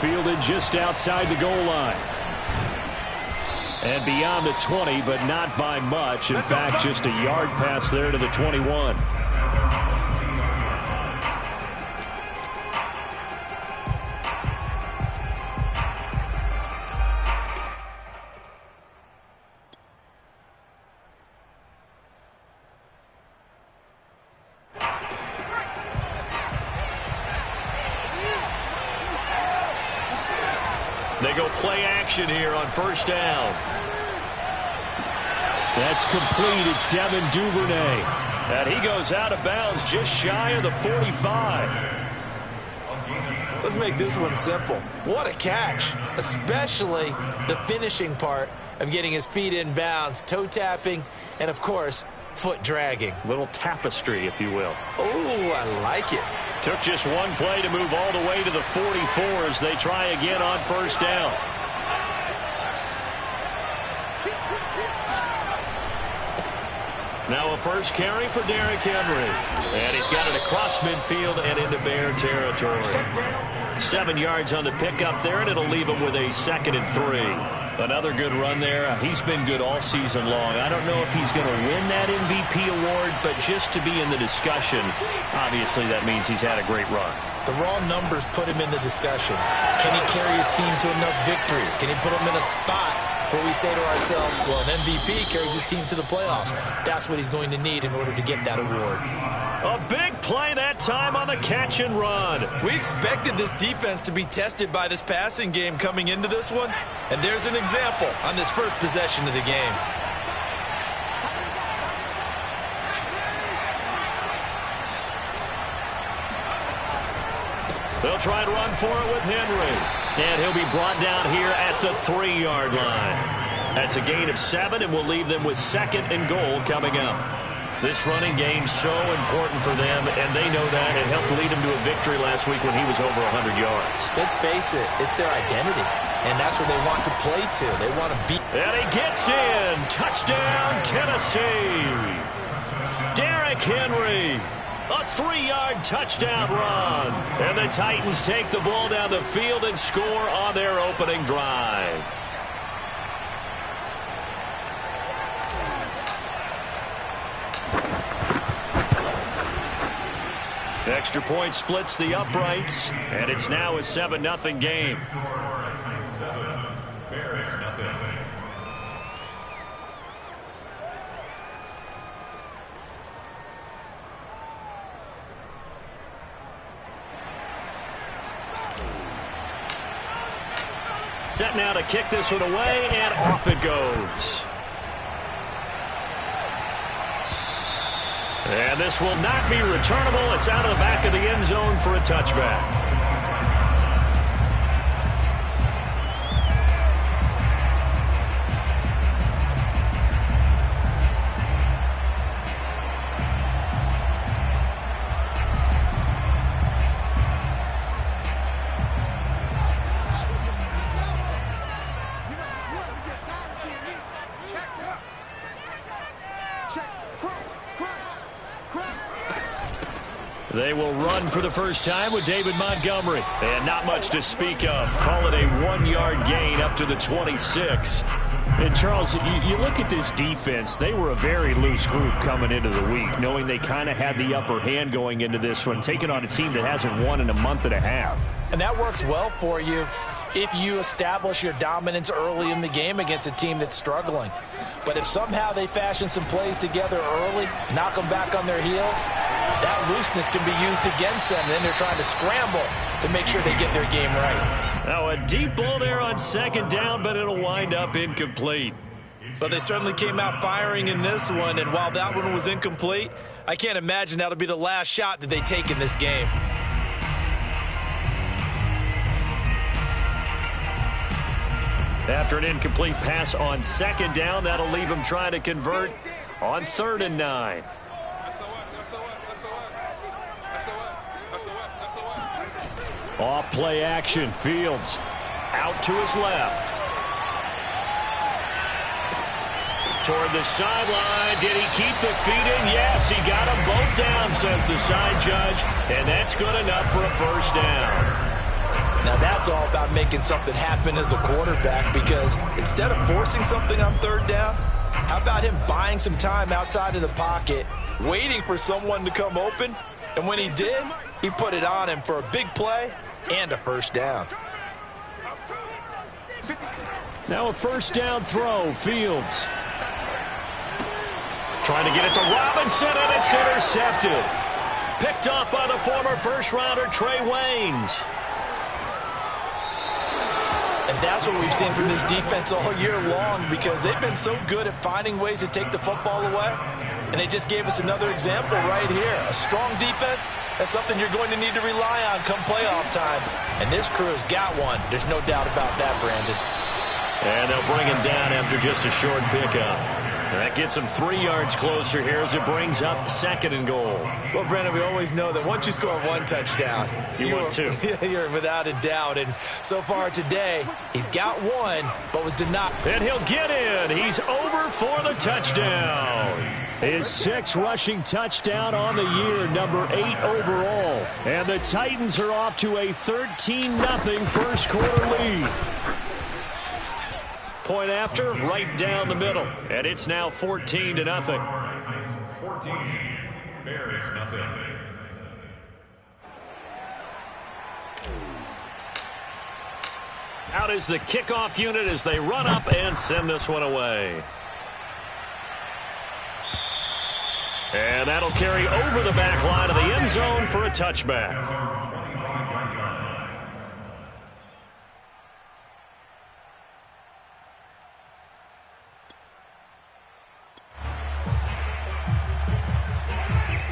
fielded just outside the goal line. And beyond the 20, but not by much. In fact, just a yard pass there to the 21. They go play action here on first down. That's complete. It's Devin Duvernay. And he goes out of bounds just shy of the 45. Let's make this one simple. What a catch, especially the finishing part of getting his feet in bounds, toe tapping, and, of course, foot dragging. Little tapestry, if you will. Oh, I like it. Took just one play to move all the way to the 44 as they try again on first down. Now a first carry for Derrick Henry. And he's got it across midfield and into Bear territory. 7 yards on the pickup there, and it'll leave him with a 2nd and 3. Another good run there. He's been good all season long. I don't know if he's going to win that MVP award, but just to be in the discussion, obviously that means he's had a great run. The raw numbers put him in the discussion. Can he carry his team to enough victories? Can he put them in a spot where we say to ourselves, well, an MVP carries his team to the playoffs. That's what he's going to need in order to get that award. A big play that time on the catch and run. We expected this defense to be tested by this passing game coming into this one, and there's an example on this first possession of the game. They'll try and run for it with Henry. And he'll be brought down here at the 3-yard line. That's a gain of 7, and we'll leave them with 2nd and goal coming up. This running game's so important for them, and they know that. It helped lead them to a victory last week when he was over 100 yards. Let's face it, it's their identity, and that's where they want to play to. They want to beat. And he gets in. Touchdown, Tennessee. Derrick Henry. A 3-yard touchdown run. And the Titans take the ball down the field and score on their opening drive. Extra point splits the uprights, and it's now a 7-0 game. Set now to kick this one away, and off it goes. And this will not be returnable. It's out of the back of the end zone for a touchback. They will run for the first time with David Montgomery. And not much to speak of. Call it a 1-yard gain up to the 26. And, Charles, you look at this defense. They were a very loose group coming into the week, knowing they kind of had the upper hand going into this one, taking on a team that hasn't won in a month and a half. And that works well for you if you establish your dominance early in the game against a team that's struggling. But if somehow they fashion some plays together early, knock them back on their heels, that looseness can be used against them. Then they're trying to scramble to make sure they get their game right. Now a deep ball there on 2nd down, but it'll wind up incomplete. But they certainly came out firing in this one, and while that one was incomplete, I can't imagine that'll be the last shot that they take in this game. After an incomplete pass on 2nd down, that'll leave them trying to convert on 3rd and 9. Off play action. Fields out to his left. Toward the sideline. Did he keep the feet in? Yes, he got them both down, says the side judge. And that's good enough for a first down. Now that's all about making something happen as a quarterback, because instead of forcing something on third down, how about him buying some time outside of the pocket, waiting for someone to come open, and when he did, he put it on him for a big play and a first down. Now a first down throw, Fields. Trying to get it to Robinson, and it's intercepted. Picked off by the former first-rounder Trey Waynes. And that's what we've seen from this defense all year long, because they've been so good at finding ways to take the football away. And they just gave us another example right here. A strong defense, that's something you're going to need to rely on come playoff time. And this crew has got one. There's no doubt about that, Brandon. And they'll bring him down after just a short pickup. That gets him 3 yards closer here as it brings up 2nd and goal. Well, Brandon, we always know that once you score 1 touchdown, you want 2. You're without a doubt. And so far today, he's got 1, but was denied. And he'll get in. He's over for the touchdown. His 6th rushing touchdown on the year, number 8 overall. And the Titans are off to a 13-0 first quarter lead. Point after, right down the middle. And it's now 14-0. 14, Bears nothing. Out is the kickoff unit as they run up and send this one away. And that'll carry over the back line of the end zone for a touchback.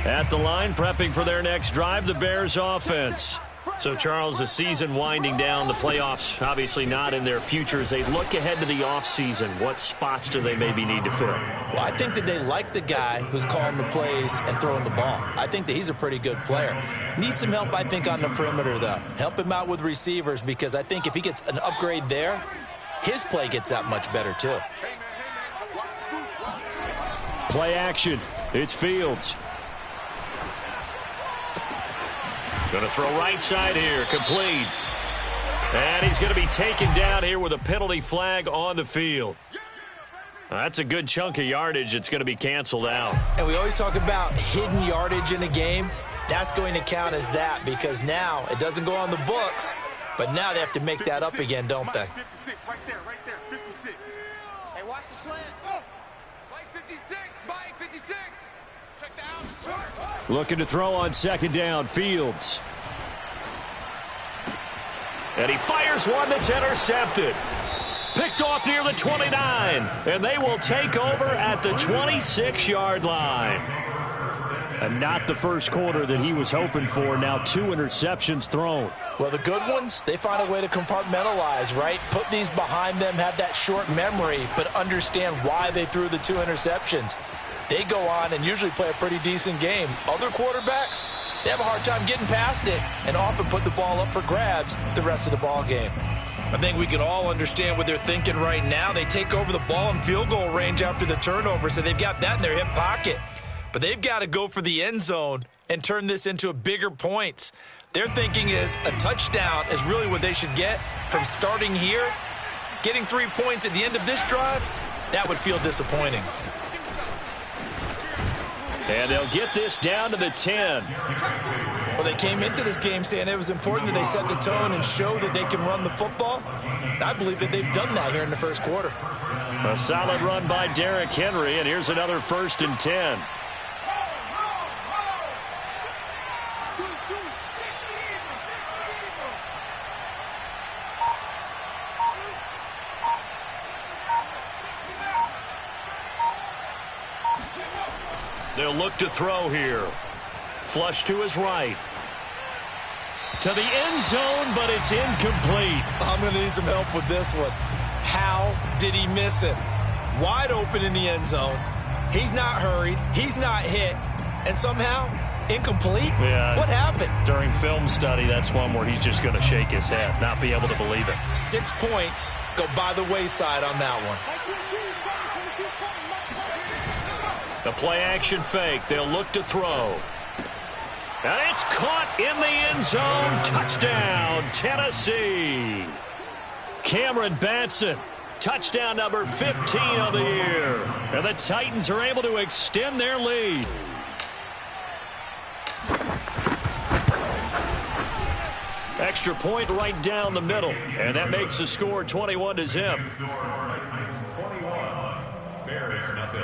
At the line, prepping for their next drive, the Bears offense. So, Charles, the season winding down, the playoffs obviously not in their future. As they look ahead to the offseason, what spots do they maybe need to fill? Well, I think that they like the guy who's calling the plays and throwing the ball. I think that he's a pretty good player. Needs some help, I think, on the perimeter, though. Help him out with receivers, because I think if he gets an upgrade there, his play gets that much better, too. Play action. It's Fields. Going to throw right side here, complete. And he's going to be taken down here with a penalty flag on the field. That's a good chunk of yardage. It's going to be canceled out. And we always talk about hidden yardage in a game. That's going to count as that, because now it doesn't go on the books, but now they have to make that up again, don't they? 56, right there, 56. Hey, watch the slant. Mike 56, Mike 56. Check down. Looking to throw on 2nd down, Fields. And he fires one that's intercepted. Picked off near the 29. And they will take over at the 26-yard line. And not the first quarter that he was hoping for. Now 2 interceptions thrown. Well, the good ones, they find a way to compartmentalize, right? Put these behind them, have that short memory, but understand why they threw the 2 interceptions. They go on and usually play a pretty decent game. Other quarterbacks, they have a hard time getting past it and often put the ball up for grabs the rest of the ball game. I think we can all understand what they're thinking right now. They take over the ball in field goal range after the turnover, so they've got that in their hip pocket. But they've got to go for the end zone and turn this into a bigger points. Their thinking is a touchdown is really what they should get from starting here. Getting 3 points at the end of this drive, that would feel disappointing. And they'll get this down to the 10. Well, they came into this game saying it was important that they set the tone and show that they can run the football. I believe that they've done that here in the first quarter. A solid run by Derrick Henry, and here's another 1st and 10. They'll look to throw here. Flush to his right. To the end zone, but it's incomplete. I'm going to need some help with this one. How did he miss it? Wide open in the end zone. He's not hurried. He's not hit. And somehow, incomplete? Yeah. What happened? During film study, that's one where he's just going to shake his head, not be able to believe it. 6 points go by the wayside on that one. The play action fake. They'll look to throw. And it's caught in the end zone. Touchdown, Tennessee. Cameron Batson, touchdown number 15 of the year. And the Titans are able to extend their lead. Extra point right down the middle. And that makes the score 21-0. 21. Bears nothing.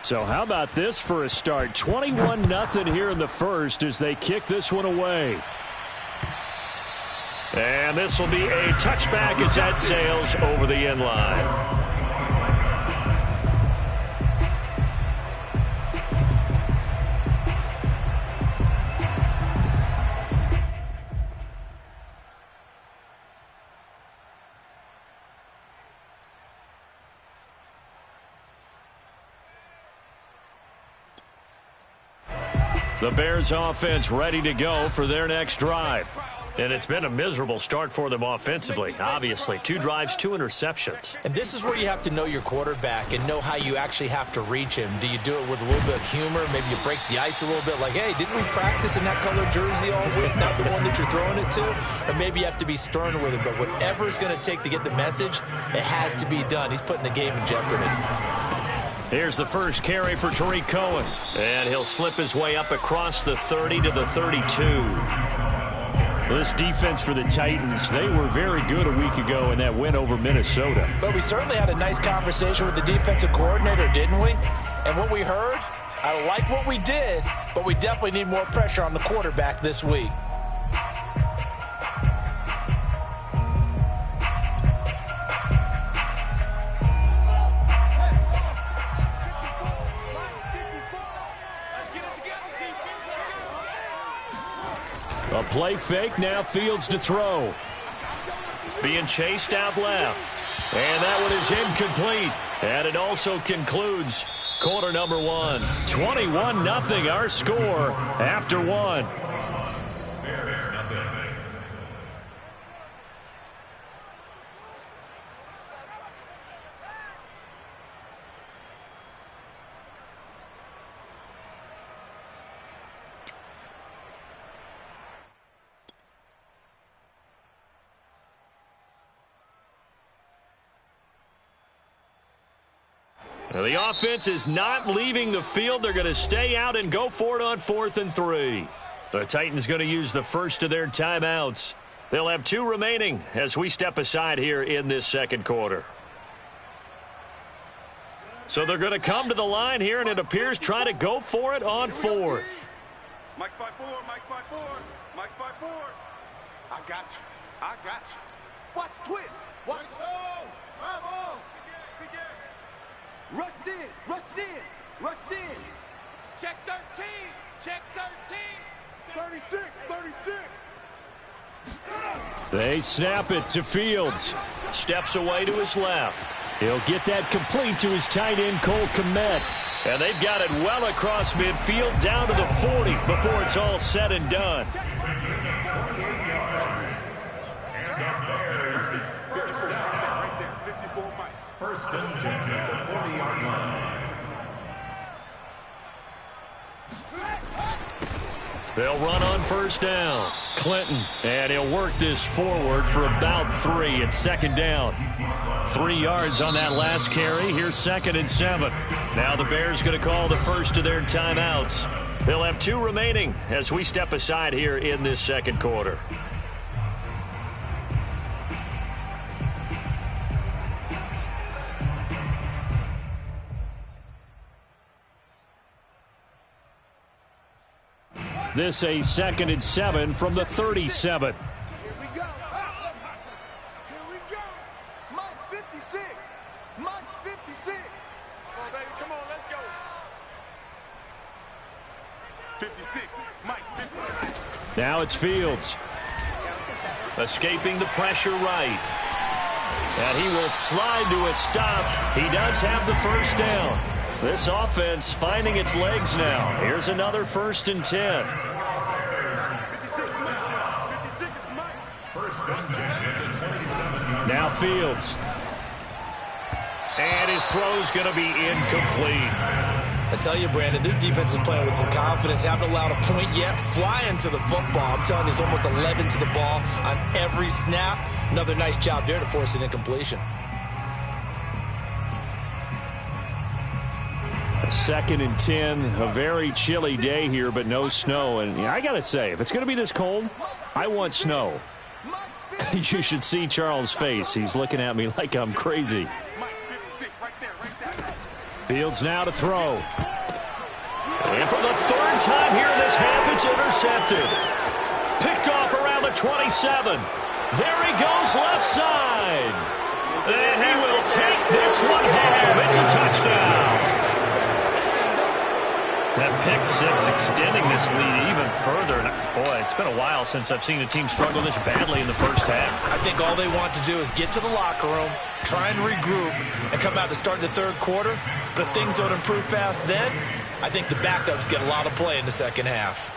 So how about this for a start? 21-0 here in the first as they kick this one away. And this will be a touchback as that sails over the end line. The Bears offense ready to go for their next drive. And it's been a miserable start for them offensively, obviously. 2 drives, 2 interceptions. And this is where you have to know your quarterback and know how you actually have to reach him. Do you do it with a little bit of humor? Maybe you break the ice a little bit like, hey, didn't we practice in that color jersey all week, not the one that you're throwing it to? Or maybe you have to be stern with him. But whatever it's going to take to get the message, it has to be done. He's putting the game in jeopardy. Here's the first carry for Tariq Cohen. And he'll slip his way up across the 30 to the 32. This defense for the Titans, they were very good a week ago in that win over Minnesota. But we certainly had a nice conversation with the defensive coordinator, didn't we? And what we heard, I like what we did, but we definitely need more pressure on the quarterback this week. A play fake, now Fields to throw. Being chased out left. And that one is incomplete. And it also concludes quarter number 1. 21-0 our score after 1. Bears nothing. Now the offense is not leaving the field. They're going to stay out and go for it on 4th and 3. The Titans going to use the first of their timeouts. They'll have 2 remaining as we step aside here in this second quarter. So they're going to come to the line here, and it appears try to go for it on 4th. Mike's by 4, Mike's by 4, Mike's by 4. I got you. I got you. Watch twist. Watch. Bravo. Rush in, rush in, rush in. Check 13, check 13. 36, 36. They snap it to Fields. Steps away to his left. He'll get that complete to his tight end, Cole Kmet. And they've got it well across midfield down to the 40 before it's all said and done. First and 10 at the 40-yard line. They'll run on first down. Clinton, and he'll work this forward for about 3 at second down. 3 yards on that last carry. Here's 2nd and 7. Now the Bears going to call the first of their timeouts. They'll have 2 remaining as we step aside here in this second quarter. This a 2nd and 7 from the 37. Here we go. Here we go. Mike 56. Mike 56. Come on, baby. Come on. Let's go. 56. Mike 56. Now it's Fields. Escaping the pressure right. And he will slide to a stop. He does have the first down. This offense finding its legs now. Here's another 1st and 10. Now Fields. And his throw's going to be incomplete. I tell you, Brandon, this defense is playing with some confidence. Haven't allowed a point yet. Flying to the football. I'm telling you, it's almost 11 to the ball on every snap. Another nice job there to force an incompletion. A 2nd and 10. A very chilly day here, but no snow. And I got to say, if it's going to be this cold, I want snow. You should see Charles' face. He's looking at me like I'm crazy. Fields now to throw. And for the 3rd time here this half, it's intercepted. Picked off around the 27. There he goes left side. And he will take this one home. It's a touchdown. That pick 6 extending this lead even further. Boy, it's been a while since I've seen a team struggle this badly in the first half. I think all they want to do is get to the locker room, try and regroup, and come out to start the 3rd quarter. But if things don't improve fast then, I think the backups get a lot of play in the 2nd half.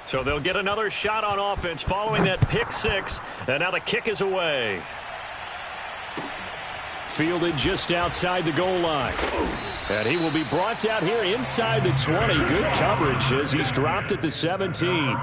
So they'll get another shot on offense following that pick 6. And now the kick is away. Fielded just outside the goal line. And he will be brought down here inside the 20. Good coverage as he's dropped at the 17.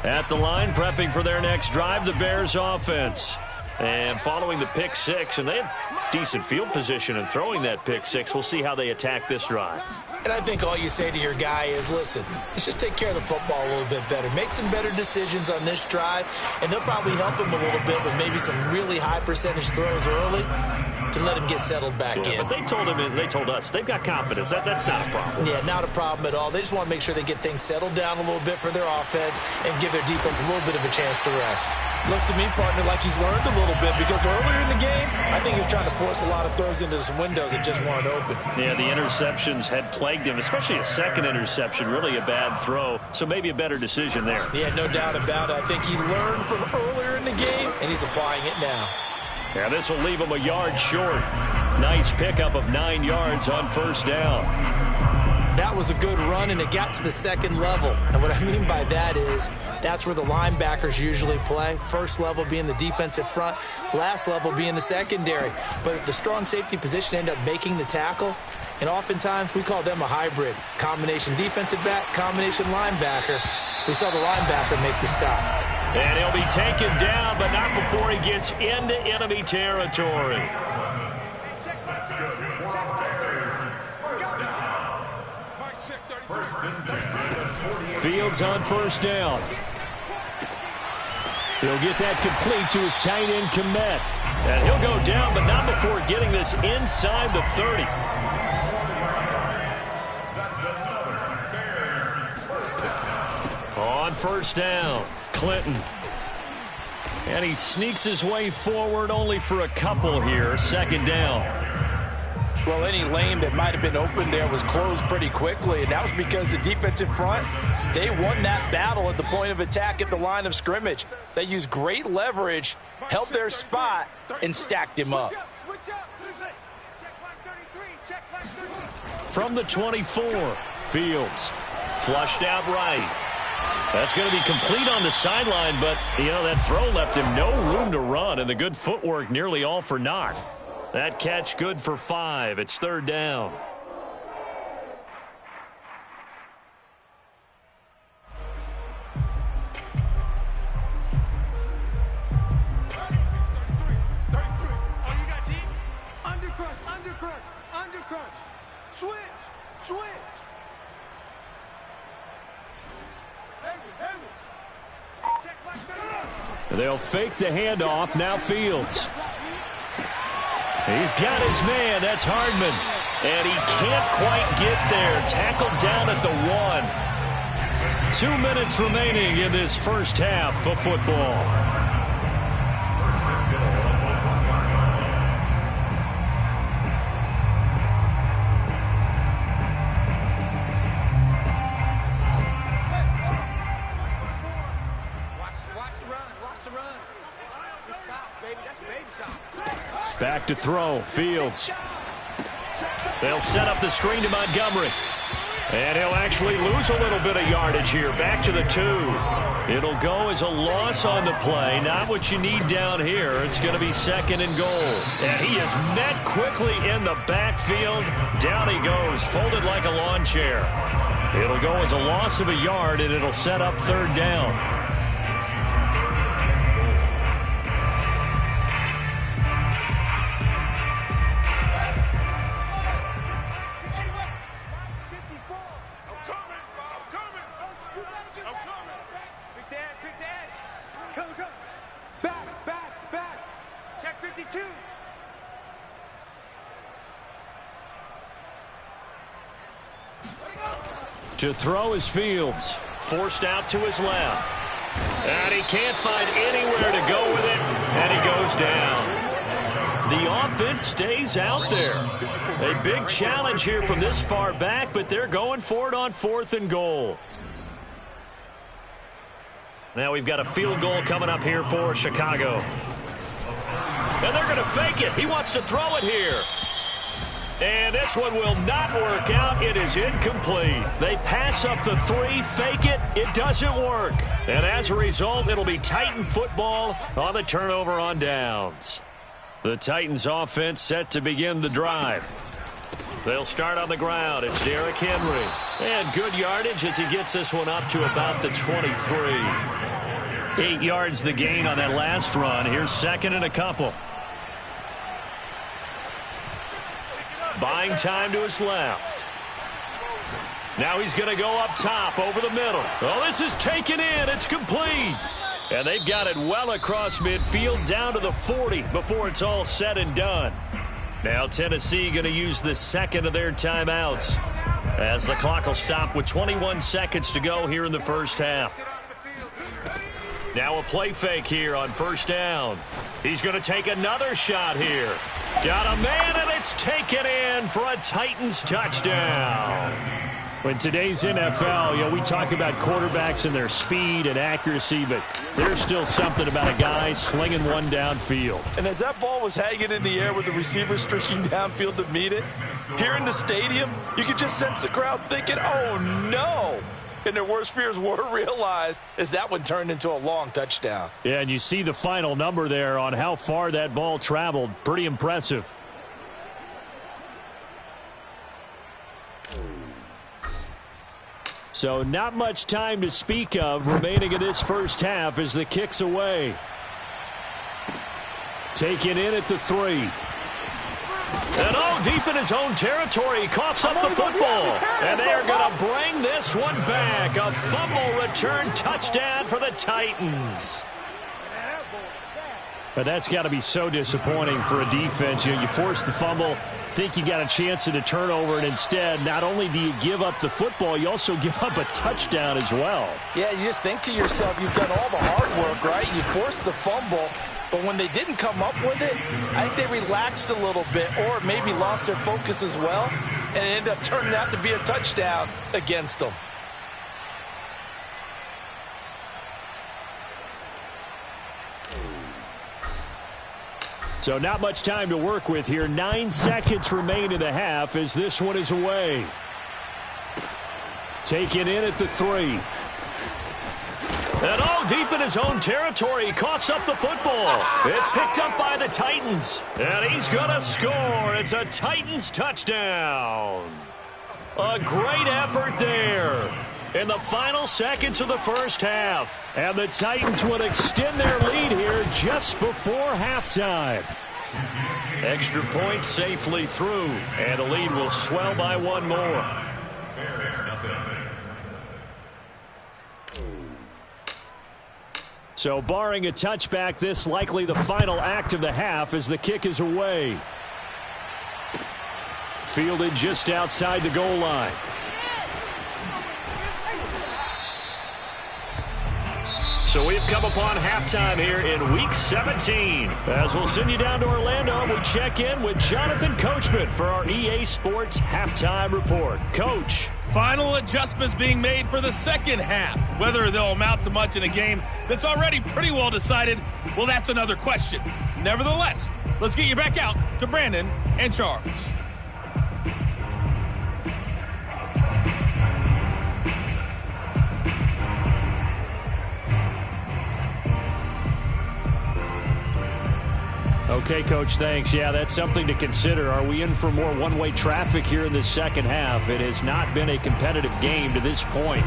At the line, prepping for their next drive, the Bears offense. And following the pick 6, and they have decent field position in throwing that pick 6. We'll see how they attack this drive. And I think all you say to your guy is, listen, let's just take care of the football a little bit better. Make some better decisions on this drive, and they'll probably help him a little bit with maybe some really high percentage throws early to let him get settled back in. But they told us, they've got confidence. That's not a problem. Yeah, not a problem at all. They just want to make sure they get things settled down a little bit for their offense and give their defense a little bit of a chance to rest. Looks to me, partner, like he's learned a little bit because earlier in the game, I think he was trying to force a lot of throws into some windows that just weren't open. Yeah, the interceptions had plagued him, especially a 2nd interception, really a bad throw. So maybe a better decision there. Yeah, no doubt about it. I think he learned from earlier in the game, and he's applying it now. Yeah, this will leave him a yard short. Nice pickup of 9 yards on 1st down. That was a good run, and it got to the 2nd level. And what I mean by that is that's where the linebackers usually play. First level being the defensive front, last level being the secondary. But the strong safety position ended up making the tackle, and oftentimes we call them a hybrid. Combination defensive back, combination linebacker. We saw the linebacker make the stop. And he'll be taken down, but not before he gets into enemy territory. Fields on 1st down. He'll get that complete to his tight end, Kmet. And he'll go down, but not before getting this inside the 30. On 1st down, Clinton. And he sneaks his way forward only for a couple here. 2nd down. Well, any lane that might have been open there was closed pretty quickly, and that was because the defensive front, they won that battle at the point of attack at the line of scrimmage. They used great leverage, held their spot, and stacked him up. From the 24, Fields flushed out right. That's going to be complete on the sideline, but, that throw left him no room to run, and the good footwork nearly all for naught. That catch good for 5. It's 3rd down. Undercrunch. Switch. They'll fake the handoff. Now Fields. He's got his man. That's Hardman. And he can't quite get there. Tackled down at the 1. 2 minutes remaining in this first half of football. Back to throw. Fields. They'll set up the screen to Montgomery. And he'll actually lose a little bit of yardage here. Back to the 2. It'll go as a loss on the play. Not what you need down here. It's going to be 2nd and goal. And he is met quickly in the backfield. Down he goes, folded like a lawn chair. It'll go as a loss of a yard, and it'll set up 3rd down. To throw is Fields. Forced out to his left. And he can't find anywhere to go with it. And he goes down. The offense stays out there. A big challenge here from this far back, but they're going for it on 4th and goal. Now we've got a field goal coming up here for Chicago. And they're going to fake it. He wants to throw it here. And this one will not work out. It is incomplete. They pass up the 3, fake it. It doesn't work. And as a result, it'll be Titan football on the turnover on downs. The Titans offense set to begin the drive. They'll start on the ground. It's Derrick Henry. And good yardage as he gets this one up to about the 23. 8 yards the gain on that last run. Here's 2nd and a couple. Buying time to his left. Now he's going to go up top over the middle. Oh, this is taken in. It's complete. And they've got it well across midfield down to the 40 before it's all said and done. Now Tennessee going to use the 2nd of their timeouts as the clock will stop with 21 seconds to go here in the first half. Now a play fake here on 1st down. He's going to take another shot here. Got a man, and it's taken in for a Titans touchdown. In today's NFL, we talk about quarterbacks and their speed and accuracy, but there's still something about a guy slinging one downfield. And as that ball was hanging in the air with the receiver streaking downfield to meet it, here in the stadium, you could just sense the crowd thinking, oh, no. And their worst fears were realized as that one turned into a long touchdown. Yeah, and you see the final number there on how far that ball traveled. Pretty impressive. So not much time to speak of remaining in this first half as the kick's away. Taken in at the 3. And deep in his own territory, he coughs up the football. And they are going to bring this one back. A fumble return touchdown for the Titans. But that's got to be so disappointing for a defense. You force the fumble, think you got a chance at a turnover, and instead, not only do you give up the football, you also give up a touchdown as well. Yeah, you just think to yourself, you've done all the hard work, right? You forced the fumble, but when they didn't come up with it, I think they relaxed a little bit or maybe lost their focus as well, and it ended up turning out to be a touchdown against them. So not much time to work with here. 9 seconds remain in the half as this one is away. Taken in at the 3. And deep in his own territory, he coughs up the football. It's picked up by the Titans. And he's going to score. It's a Titans touchdown. A great effort there in the final seconds of the first half. And the Titans will extend their lead here just before halftime. Extra point safely through, and the lead will swell by one more. So barring a touchback, this likely the final act of the half as the kick is away. fielded just outside the goal line. So we've come upon halftime here in Week 17. As we'll send you down to Orlando, we check in with Jonathan Coachman for our EA Sports Halftime Report. Coach. Final adjustments being made for the second half. Whether they'll amount to much in a game that's already pretty well decided, well, that's another question. Nevertheless, let's get you back out to Brandon and Charles. Okay, Coach, thanks. Yeah, that's something to consider. Are we in for more one-way traffic here in the second half? It has not been a competitive game to this point.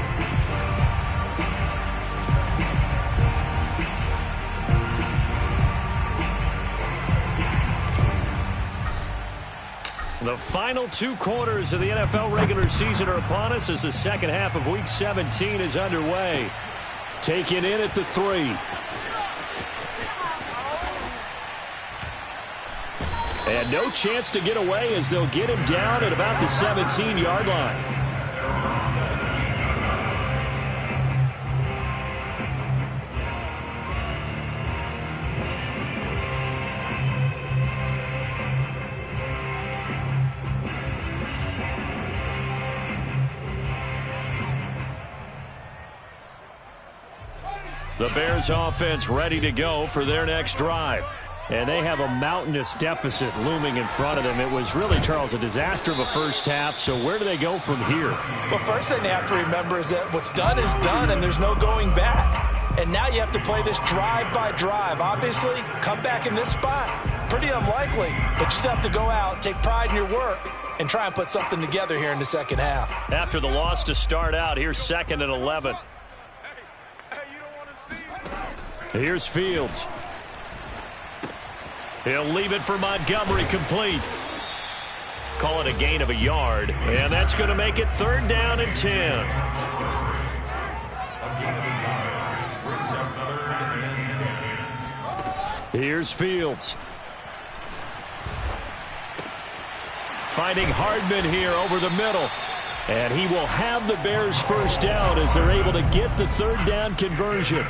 The final 2 quarters of the NFL regular season are upon us as the second half of Week 17 is underway. Taken in at the 3. And no chance to get away as they'll get him down at about the 17-yard line. The Bears offense ready to go for their next drive. And they have a mountainous deficit looming in front of them. It was really, Charles, a disaster of a first half. So where do they go from here? Well, first thing they have to remember is that what's done is done, and there's no going back. And now you have to play this drive by drive. Obviously, come back in this spot, pretty unlikely. But you just have to go out, take pride in your work, and try and put something together here in the second half. After the loss to start out, here's 2nd and 11. Here's Fields. He'll leave it for Montgomery, complete. Call it a gain of a yard, and that's going to make it 3rd down and 10. Here's Fields. Finding Hardman here over the middle. And he will have the Bears first down as they're able to get the 3rd down conversion.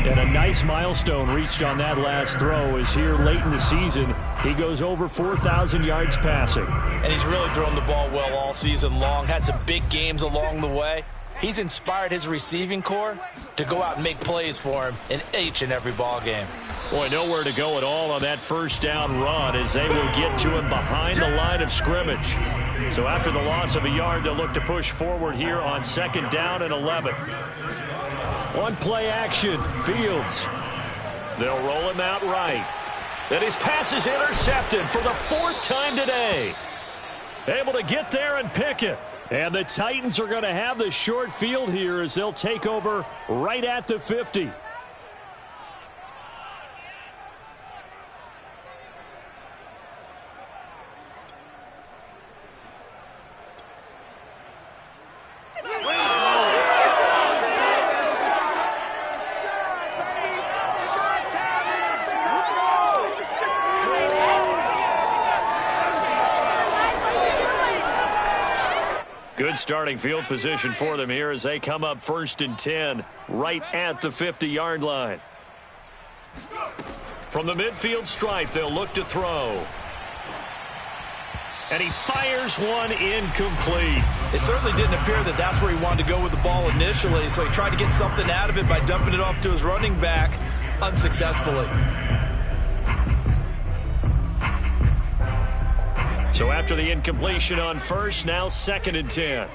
And a nice milestone reached on that last throw is here late in the season. He goes over 4,000 yards passing. And he's really thrown the ball well all season long. Had some big games along the way. He's inspired his receiving corps to go out and make plays for him in each and every ball game. Boy, nowhere to go at all on that first down run as they will get to him behind the line of scrimmage. So after the loss of a yard, they'll look to push forward here on 2nd down and 11. One play action, Fields. They'll roll him out right. And his pass is intercepted for the 4th time today. Able to get there and pick it. And the Titans are going to have the short field here as they'll take over right at the 50. Good starting field position for them here as they come up 1st and 10 right at the 50-yard line. From the midfield stripe, they'll look to throw. And he fires one incomplete. It certainly didn't appear that that's where he wanted to go with the ball initially, so he tried to get something out of it by dumping it off to his running back unsuccessfully. So after the incompletion on first, now 2nd and 10.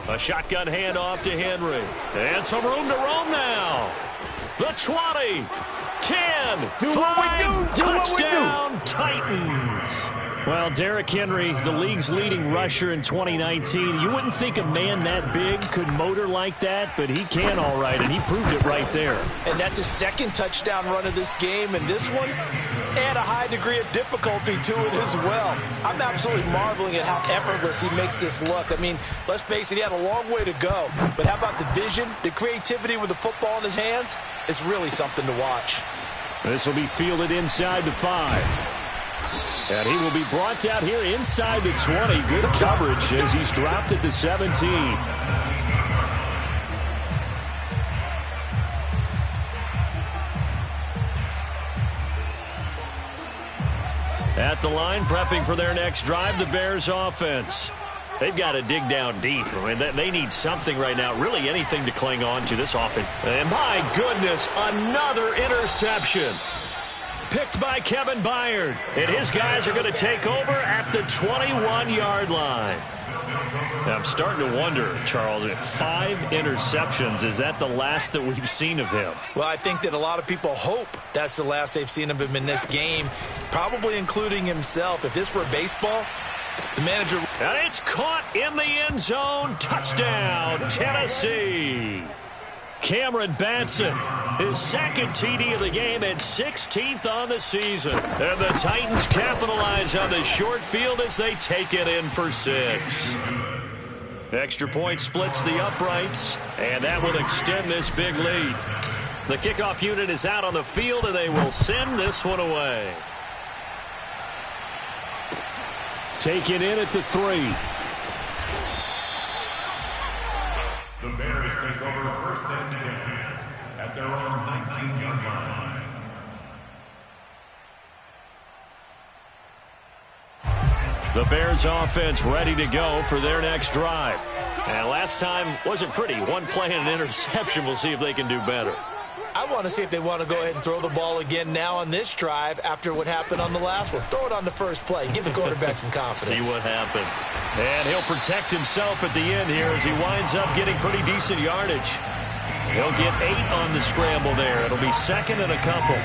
A shotgun handoff to Henry. And some room to roam now. The 20, 10, 5, touchdown, Titans. Well, Derrick Henry, the league's leading rusher in 2019. You wouldn't think a man that big could motor like that, but he can all right, and he proved it right there. And that's his 2nd touchdown run of this game, and this one, add a high degree of difficulty to it as well. I'm absolutely marveling at how effortless he makes this look. I mean, let's face it, he had a long way to go. But how about the vision, the creativity with the football in his hands? It's really something to watch. This will be fielded inside the 5. And he will be brought down here inside the 20. Good coverage as he's dropped at the 17. At the line, prepping for their next drive, the Bears offense. They've got to dig down deep. I mean, they need something right now, really anything to cling on to this offense. And my goodness, another interception. Picked by Kevin Byard. And his guys are going to take over at the 21-yard line. Now, I'm starting to wonder, Charles, if 5 interceptions, is that the last that we've seen of him? Well, I think that a lot of people hope that's the last they've seen of him in this game, probably including himself. If this were baseball, the manager... And it's caught in the end zone. Touchdown, Tennessee. Cameron Batson, his second TD of the game and 16th on the season. And the Titans capitalize on the short field as they take it in for 6. Extra point splits the uprights, and that will extend this big lead. The kickoff unit is out on the field, and they will send this one away. Taken in at the 3. The Bears take over 1st and 10 at their own 19-yard line. The Bears offense ready to go for their next drive. And last time wasn't pretty. One play and an interception. We'll see if they can do better. I want to see if they want to go ahead and throw the ball again now on this drive after what happened on the last one. Throw it on the first play. Give the quarterback some confidence. See what happens. And he'll protect himself at the end here as he winds up getting pretty decent yardage. He'll get 8 on the scramble there. It'll be 2nd and a couple.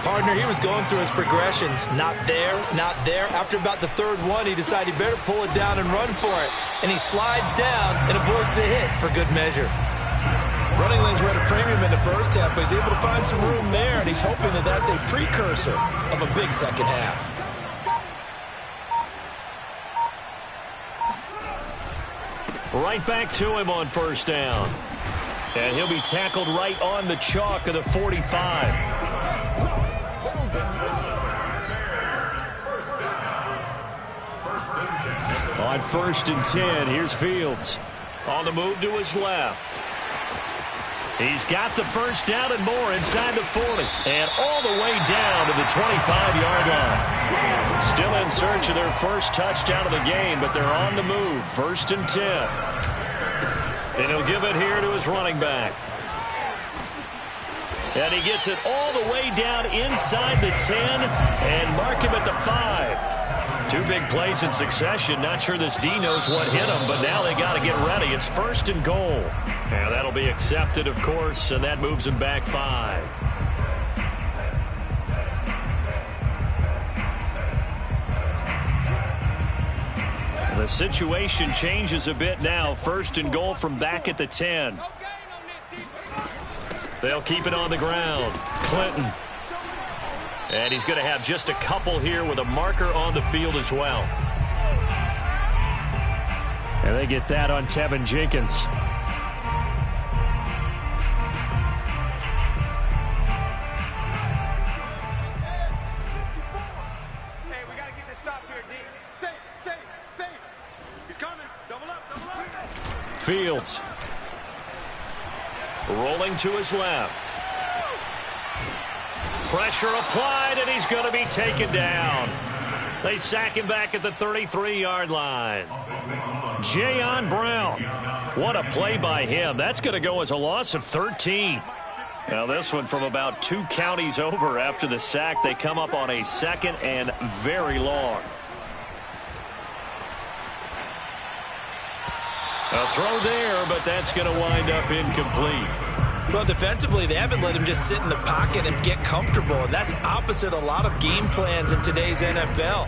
Partner, he was going through his progressions. Not there, not there. After about the 3rd one, he decided he better pull it down and run for it. And he slides down and avoids the hit for good measure. Running lanes were at a premium in the first half, but he's able to find some room there, and he's hoping that that's a precursor of a big second half. Right back to him on 1st down. And he'll be tackled right on the chalk of the 45. On 1st and 10, here's Fields. On the move to his left. He's got the 1st down and more inside the 40. And all the way down to the 25-yard line. Still in search of their first touchdown of the game, but they're on the move. 1st and 10. And he'll give it here to his running back. And he gets it all the way down inside the 10 and mark him at the 5. 2 big plays in succession. Not sure this D knows what hit him, but now they got to get ready. It's 1st and goal. And that'll be accepted, of course, and that moves him back 5. The situation changes a bit now. 1st and goal from back at the 10. They'll keep it on the ground. Clinton. And he's going to have just a couple here with a marker on the field as well. And they get that on Tevin Jenkins. Hey, we got to get this stop here, D. Safe. He's coming. Double up. Fields. Rolling to his left. Pressure applied, and he's going to be taken down. They sack him back at the 33-yard line. Jayon Brown. What a play by him. That's going to go as a loss of 13. Now this one from about 2 counties over after the sack. They come up on a 2nd and very long. A throw there, but that's going to wind up incomplete. Well, defensively, they haven't let him just sit in the pocket and get comfortable, and that's opposite a lot of game plans in today's NFL.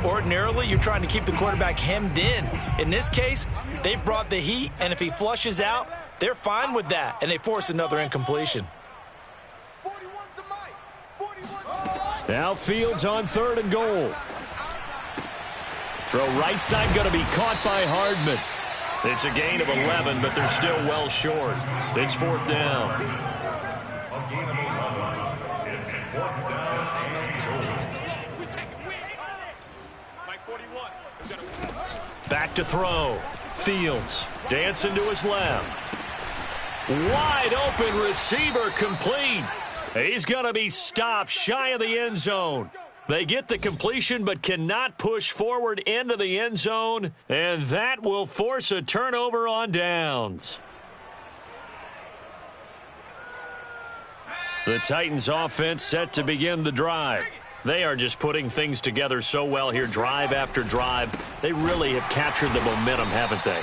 Ordinarily, you're trying to keep the quarterback hemmed in. In this case, they brought the heat, and if he flushes out, they're fine with that, and they force another incompletion. Now Fields on 3rd and goal. Throw right side going to be caught by Hardman. It's a gain of 11, but they're still well short. It's 4th down. A gain of 11. It's 4th down and goal. Back to throw. Fields dancing to his left. Wide open receiver complete. He's going to be stopped shy of the end zone. They get the completion but cannot push forward into the end zone, and that will force a turnover on downs. The Titans offense set to begin the drive. They are just putting things together so well here, drive after drive. They really have captured the momentum, haven't they?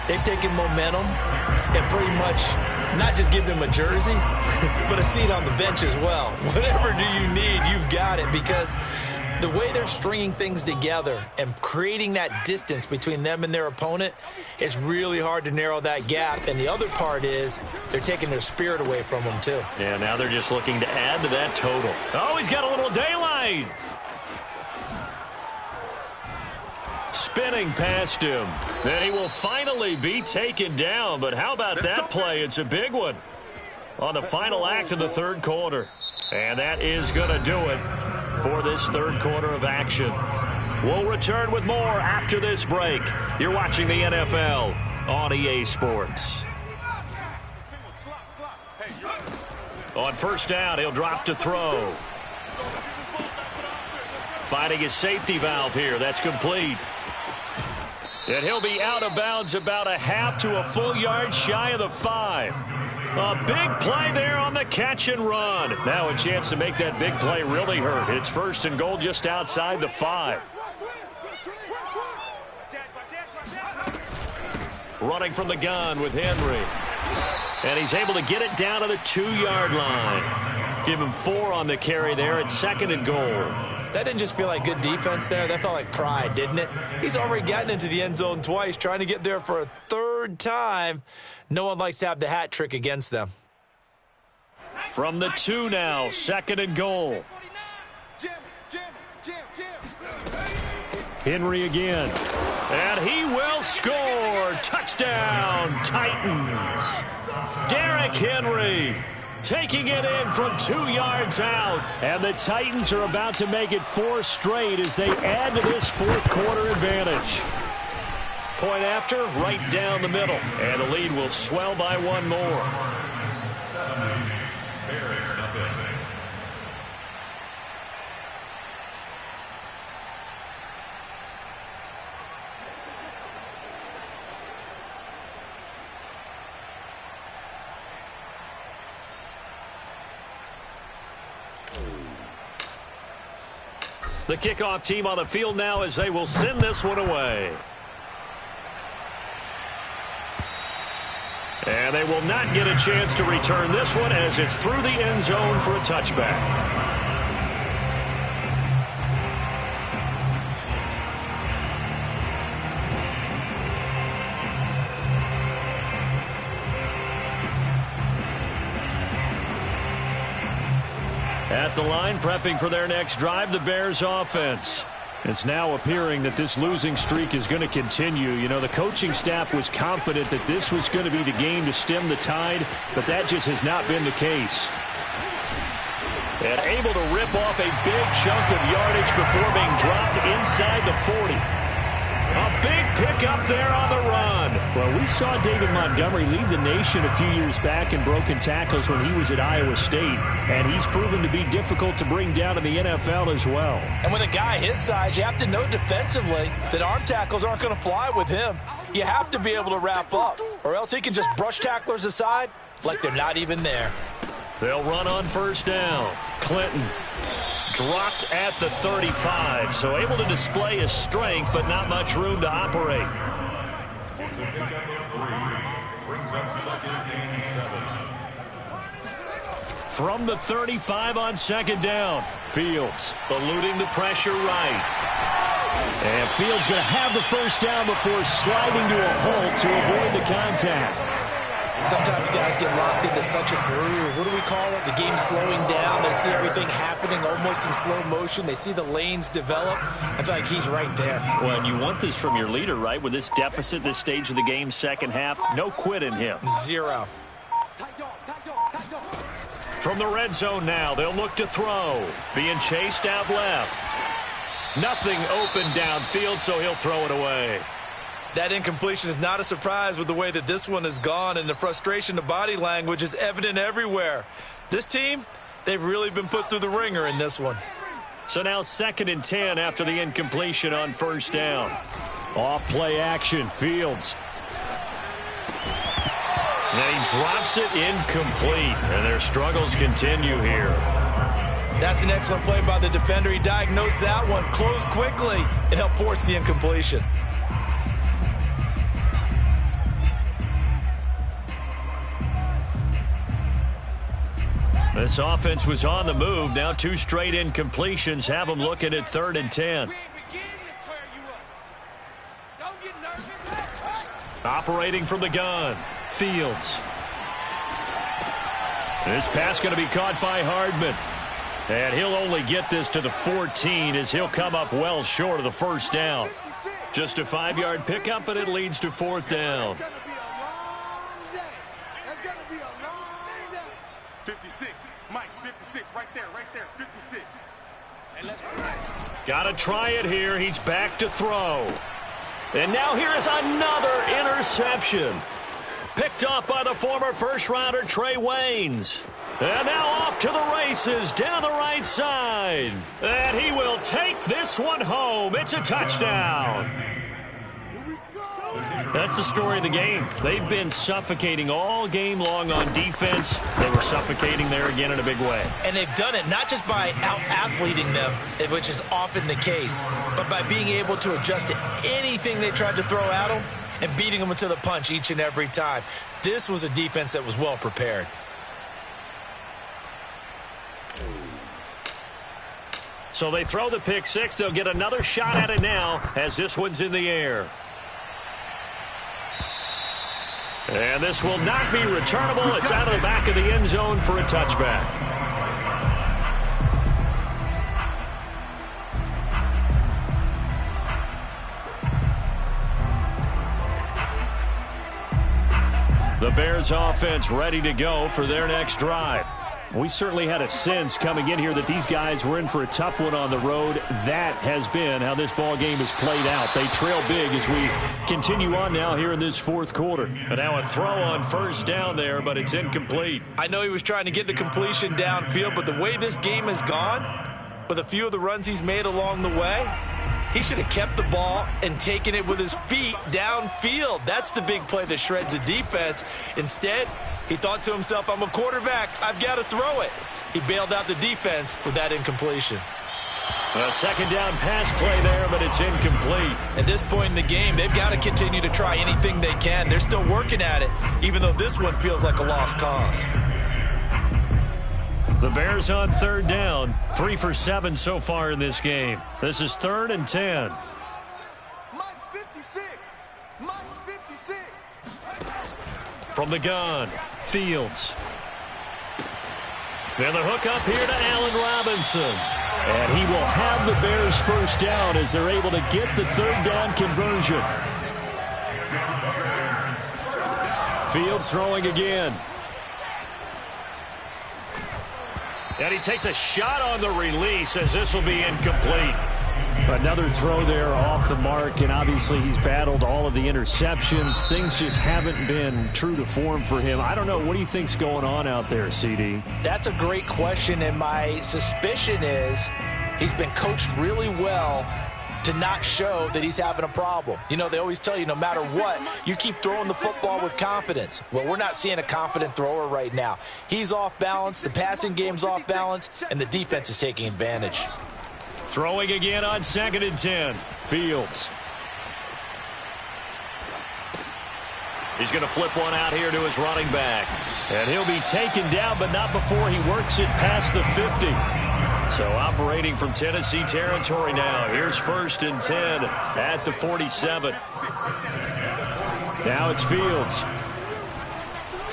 They've taken momentum and pretty much not just give them a jersey, but a seat on the bench as well. Whatever do you need, you've got it, because the way they're stringing things together and creating that distance between them and their opponent is really hard to narrow that gap. And the other part is they're taking their spirit away from them, too. Yeah, now they're just looking to add to that total. Oh, he's got a little daylight. Spinning past him. And he will finally be taken down. But how about that play? It's a big one on the final act of the third quarter. And that is going to do it for this third quarter of action. We'll return with more after this break. You're watching the NFL on EA Sports. On first down, he'll drop to throw. Finding his safety valve here. That's complete. And he'll be out of bounds about a half to a full yard shy of the 5. A big play there on the catch and run. Now a chance to make that big play really hurt. It's first and goal just outside the 5. Running from the gun with Henry. And he's able to get it down to the 2-yard line. Give him 4 on the carry there at second and goal. That didn't just feel like good defense there. That felt like pride, didn't it? He's already gotten into the end zone twice, trying to get there for a third time. No one likes to have the hat trick against them. From the 2 now, second and goal. Henry again. And he will score. Touchdown, Titans. Derrick Henry taking it in from 2 yards out. And the Titans are about to make it 4 straight as they add to this fourth quarter advantage. Point after, right down the middle. And the lead will swell by 1 more. The kickoff team on the field now as they will send this one away. And they will not get a chance to return this one as it's through the end zone for a touchback. At the line, prepping for their next drive, the Bears offense. It's now appearing that this losing streak is going to continue. You know, the coaching staff was confident that this was going to be the game to stem the tide, but that just has not been the case. And able to rip off a big chunk of yardage before being dropped inside the 40. A big pickup there on the run. Well, we saw David Montgomery lead the nation a few years back in broken tackles when he was at Iowa State, and he's proven to be difficult to bring down in the NFL as well. And with a guy his size, you have to know defensively that arm tackles aren't going to fly with him. You have to be able to wrap up, or else he can just brush tacklers aside like they're not even there. They'll run on first down. Clinton dropped at the 35, so able to display his strength, but not much room to operate. Brings up second and 7. From the 35 on second down, Fields eluding the pressure right. And Fields going to have the first down before sliding to a halt to avoid the contact. Sometimes guys get locked into such a groove. What do we call it? The game's slowing down. They see everything happening almost in slow motion. They see the lanes develop. I feel like he's right there. Well, and you want this from your leader, right? With this deficit, this stage of the game, second half, no quit in him. 0. From the red zone now, they'll look to throw. Being chased out left. Nothing open downfield, so he'll throw it away. That incompletion is not a surprise with the way that this one has gone, and the frustration, the body language is evident everywhere. This team, they've really been put through the ringer in this one. So now 2nd and 10 after the incompletion on first down. Off play action, Fields. And he drops it incomplete, and their struggles continue here. That's an excellent play by the defender. He diagnosed that one, closed quickly, and helped force the incompletion. This offense was on the move. Now 2 straight incompletions have them looking at 3rd and 10. Operating from the gun, Fields. This pass going to be caught by Hardman. And he'll only get this to the 14 as he'll come up well short of the first down. Just a 5-yard pickup, and it leads to 4th down. 56, Mike, 56, right there, 56. Got to try it here. He's back to throw. And now here is another interception. Picked off by the former first-rounder Trey Waynes. And now off to the races down the right side. And he will take this one home. It's a touchdown. That's the story of the game. They've been suffocating all game long on defense. They were suffocating there again in a big way. And they've done it not just by out-athleting them, which is often the case, but by being able to adjust to anything they tried to throw at them and beating them to the punch each and every time. This was a defense that was well prepared. So they throw the pick six. They'll get another shot at it now as this one's in the air. And this will not be returnable. It's out of the back of the end zone for a touchback. The Bears offense ready to go for their next drive. We certainly had a sense coming in here that these guys were in for a tough one on the road. That has been how this ball game has played out. They trail big as we continue on now here in this 4th quarter. And now a throw on first down there, but it's incomplete. I know he was trying to get the completion downfield, but the way this game has gone, with a few of the runs he's made along the way, he should have kept the ball and taken it with his feet downfield. That's the big play that shreds the defense. Instead, he thought to himself, I'm a quarterback, I've got to throw it. He bailed out the defense with that incompletion. A second down pass play there, but it's incomplete. At this point in the game, they've got to continue to try anything they can. They're still working at it, even though this one feels like a lost cause. The Bears on 3rd down, 3 for 7 so far in this game. This is 3rd and 10. Mike 56, Mike 56. From the gun, Fields. Then the hook up here to Allen Robinson. And he will have the Bears first down as they're able to get the 3rd down conversion. Fields throwing again. And he takes a shot on the release as this will be incomplete. Another throw there off the mark, and obviously he's battled all of the interceptions. Things just haven't been true to form for him. I don't know. What do you think's going on out there, CD? That's a great question, and my suspicion is he's been coached really well to not show that he's having a problem. You know, they always tell you no matter what, you keep throwing the football with confidence. Well, we're not seeing a confident thrower right now. He's off balance, the passing game's off balance, and the defense is taking advantage. Throwing again on 2nd and 10. Fields. He's going to flip one out here to his running back. And he'll be taken down, but not before he works it past the 50. So operating from Tennessee territory now. Here's 1st and 10 at the 47. Now it's Fields.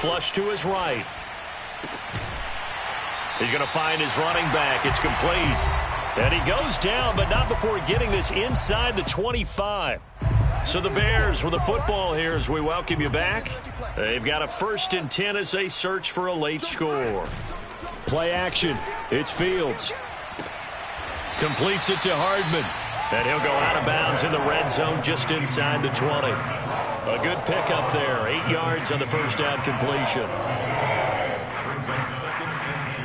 Flush to his right. He's going to find his running back. It's complete. And he goes down, but not before getting this inside the 25. So the Bears with the football here as we welcome you back. They've got a 1st and 10 as they search for a late score. Play action. It's Fields. Completes it to Hardman. And he'll go out of bounds in the red zone just inside the 20. A good pickup there. 8 yards on the first down completion. Brings up 2nd and 2.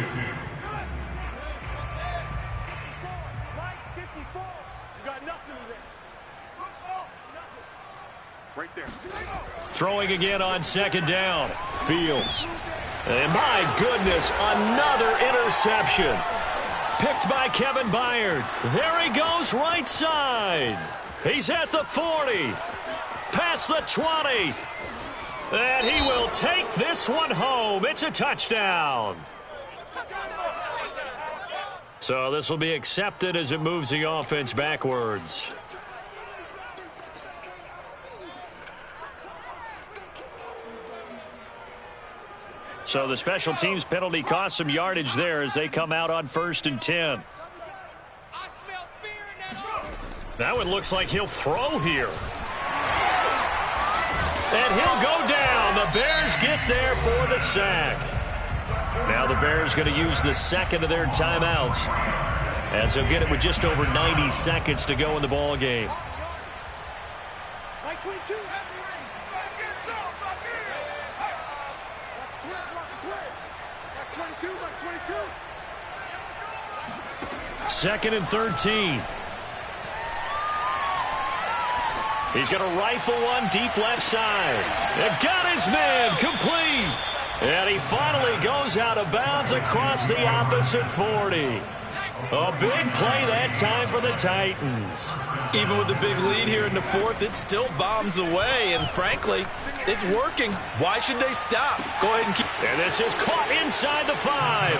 Right there. Throwing again on 2nd down. Fields. And my goodness, another interception. Picked by Kevin Byard. There he goes right side. He's at the 40. Past the 20. And he will take this one home. It's a touchdown. So this will be accepted as it moves the offense backwards. So the special teams penalty cost some yardage there as they come out on 1st and 10. Now it looks like he'll throw here. And he'll go down. The Bears get there for the sack. Now the Bears going to use the second of their timeouts as they'll get it with just over 90 seconds to go in the ball game. Mike 22. That's 22. That's 22. 2nd and 13. He's going to rifle one deep left side. And got his man complete. And he finally goes out of bounds across the opposite 40. A big play that time for the Titans. Even with the big lead here in the 4th, it still bombs away. And frankly, it's working. Why should they stop? Go ahead and keep. And this is caught inside the 5.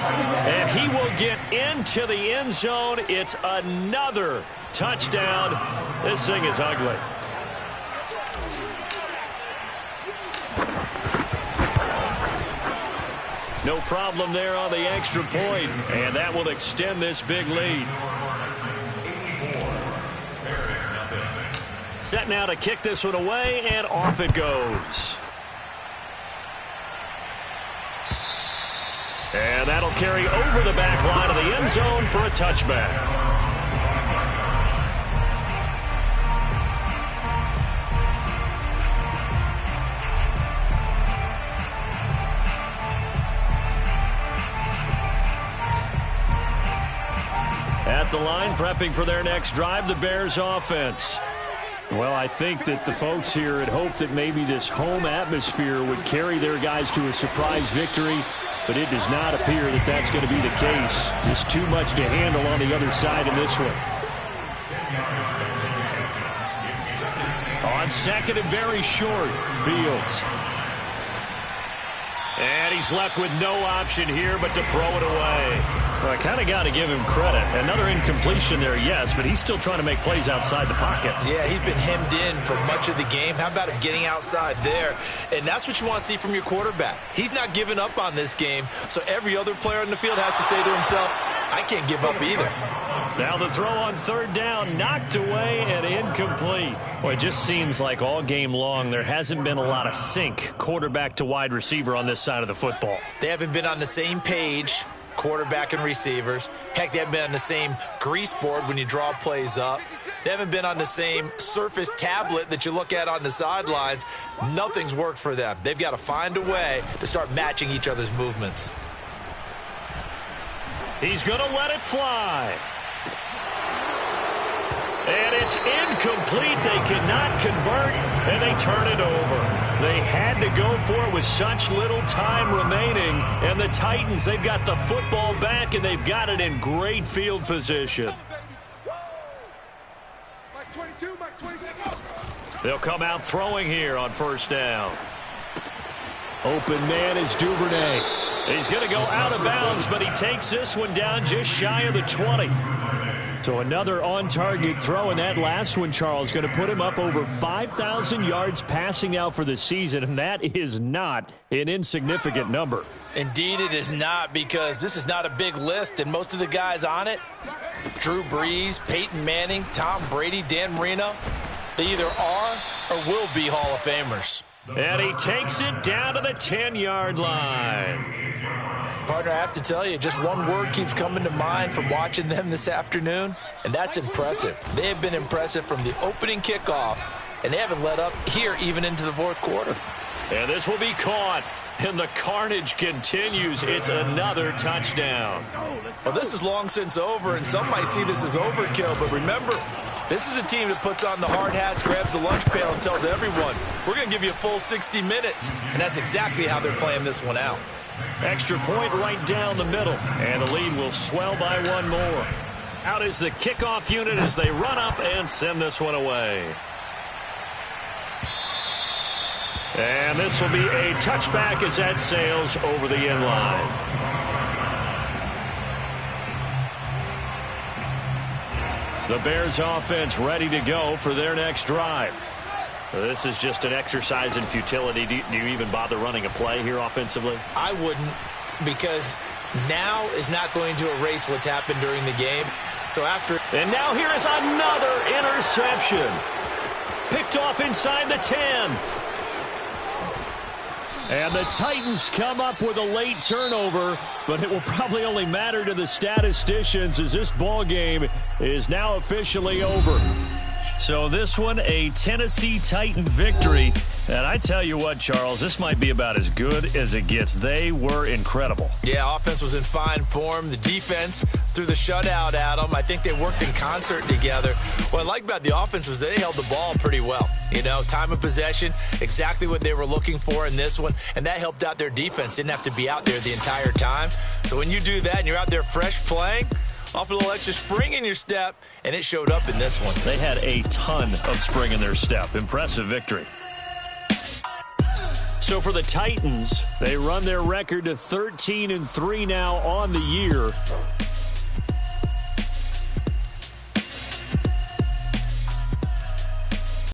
And he will get into the end zone. It's another touchdown. This thing is ugly. No problem there on the extra point, and that will extend this big lead. Set now to kick this one away, and off it goes. And that'll carry over the back line of the end zone for a touchback. At the line, prepping for their next drive, the Bears offense. Well, I think that the folks here had hoped that maybe this home atmosphere would carry their guys to a surprise victory, but it does not appear that that's going to be the case. There's too much to handle on the other side in this one. On 2nd and very short, Fields. And he's left with no option here but to throw it away. Well, I kind of got to give him credit. Another incompletion there, yes, but he's still trying to make plays outside the pocket. Yeah, he's been hemmed in for much of the game. How about him getting outside there? And that's what you want to see from your quarterback. He's not giving up on this game, so every other player in the field has to say to himself, I can't give up either. Now the throw on 3rd down, knocked away and incomplete. Well, it just seems like all game long there hasn't been a lot of sync quarterback to wide receiver on this side of the football. They haven't been on the same page, quarterback and receivers. Heck, they haven't been on the same grease board when you draw plays up. They haven't been on the same Surface tablet that you look at on the sidelines. Nothing's worked for them. They've got to find a way to start matching each other's movements. He's going to let it fly. And it's incomplete. They cannot convert, and they turn it over. They had to go for it with such little time remaining. And the Titans, they've got the football back, and they've got it in great field position. They'll come out throwing here on 1st down. Open man is Duvernay. He's going to go out of bounds, but he takes this one down just shy of the 20. So another on-target throw, and that last one, Charles, going to put him up over 5,000 yards passing out for the season, and that is not an insignificant number. Indeed it is not, because this is not a big list, and most of the guys on it, Drew Brees, Peyton Manning, Tom Brady, Dan Marino, they either are or will be Hall of Famers. And he takes it down to the 10-yard line. Partner, I have to tell you, just one word keeps coming to mind from watching them this afternoon, and that's impressive. They have been impressive from the opening kickoff, and they haven't let up here even into the fourth quarter. And this will be caught, and the carnage continues. It's another touchdown. Well, this is long since over, and some might see this as overkill, but remember, this is a team that puts on the hard hats, grabs the lunch pail, and tells everyone, we're going to give you a full 60 minutes, and that's exactly how they're playing this one out. Extra point right down the middle, and the lead will swell by one more. Out is the kickoff unit as they run up and send this one away. And this will be a touchback as that sails over the end line. The Bears offense ready to go for their next drive. This is just an exercise in futility. Do you even bother running a play here offensively? I wouldn't, because now is not going to erase what's happened during the game. So after... And now here is another interception. Picked off inside the 10. And the Titans come up with a late turnover, but it will probably only matter to the statisticians as this ball game is now officially over. So this one, a Tennessee Titan victory. And I tell you what, Charles, this might be about as good as it gets. They were incredible. Yeah, offense was in fine form. The defense threw the shutout at them. I think they worked in concert together. What I like about the offense was they held the ball pretty well. You know, time of possession, exactly what they were looking for in this one. And that helped out their defense. Didn't have to be out there the entire time. So when you do that and you're out there fresh playing, off a little extra spring in your step, and it showed up in this one. They had a ton of spring in their step. Impressive victory. So for the Titans, they run their record to 13-3 now on the year.